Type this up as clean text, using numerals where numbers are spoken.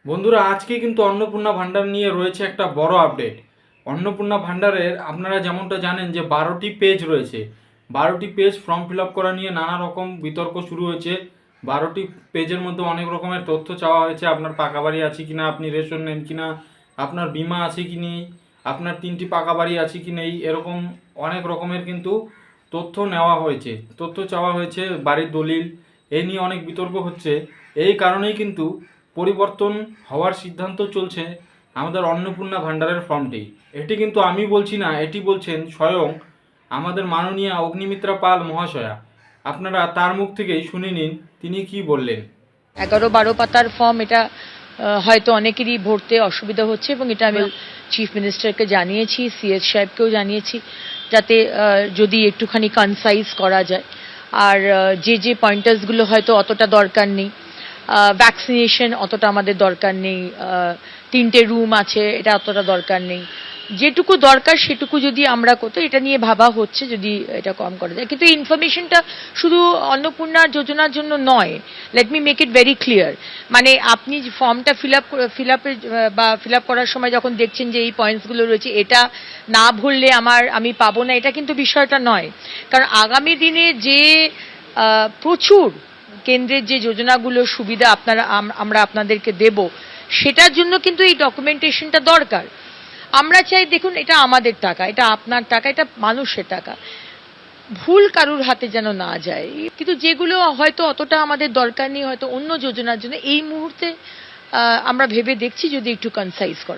বন্ধুরা, আজকে কিন্তু অন্নপূর্ণা ভান্ডার নিয়ে রয়েছে একটা বড় আপডেট। অন্নপূর্ণা ভান্ডারের আপনারা যেমনটা জানেন যে 12টি পেজ রয়েছে। 12টি পেজ ফর্ম ফিল আপ করা নিয়ে নানা রকম বিতর্ক শুরু হয়েছে। 12টি পেজের মধ্যে অনেক রকমের তথ্য চাওয়া হয়েছে। আপনার পাকা বাড়ি আছে কিনা, আপনি রেশন নেন কিনা, আপনার বীমা আছে কি নেই, আপনার 3টি পাকা বাড়ি আছে কি নেই, এরকম অনেক রকমের কিন্তু তথ্য নেওয়া হয়েছে, তথ্য চাওয়া হয়েছে, বাড়ির দলিল। এই নিয়ে অনেক বিতর্ক হচ্ছে। এই কারণেই কিন্তু পরিবর্তন হওয়ার সিদ্ধান্ত চলছে আমাদের অন্নপূর্ণা ভান্ডারের ফর্মটি। এটি কিন্তু আমি বলছি না, এটি বলছেন স্বয়ং আমাদের মাননীয়া অগ্নিমিত্রা পাল মহাশয়া। আপনারা তার মুখ থেকেই শুনে নিন তিনি কি বললেন। 11-12 পাতার ফর্ম, এটা হয়তো অনেকেরই ভরতে অসুবিধা হচ্ছে এবং এটা আমি চিফ মিনিস্টারকে জানিয়েছি, সিএস সাহেবকেও জানিয়েছি, যাতে যদি একটুখানি কনসাইজ করা যায়। আর যে পয়েন্টার্সগুলো হয়তো অতটা দরকার নেই, ভ্যাকসিনেশন অতটা আমাদের দরকার নেই, 3টে রুম আছে এটা অতটা দরকার নেই, যেটুকু দরকার সেটুকু যদি আমরা করতে, এটা নিয়ে ভাবা হচ্ছে যদি এটা কম করা যায়। কিন্তু ইনফরমেশনটা শুধু অন্নপূর্ণা যোজনার জন্য নয়, let me make it very clear. মানে আপনি ফর্মটা ফিল আপ করার সময় যখন দেখছেন যে এই পয়েন্টসগুলো রয়েছে, এটা না ভরলে আমি পাবো না, এটা কিন্তু বিষয়টা নয়। কারণ আগামী দিনে যে প্রচুর কেন্দ্রের যে যোজনাগুলো সুবিধা আমরা আপনাদেরকে দেব, সেটার জন্য কিন্তু এই ডকুমেন্টেশনটা দরকার। আমরা চাই, দেখুন, এটা আমাদের টাকা, এটা আপনার টাকা, এটা মানুষের টাকা, ভুল কারুর হাতে যেন না যায়। কিন্তু যেগুলো হয়তো অতটা আমাদের দরকার নেই, হয়তো অন্য যোজনার জন্য এই মুহূর্তে আমরা ভেবে দেখছি যদি একটু কনসাইজ করা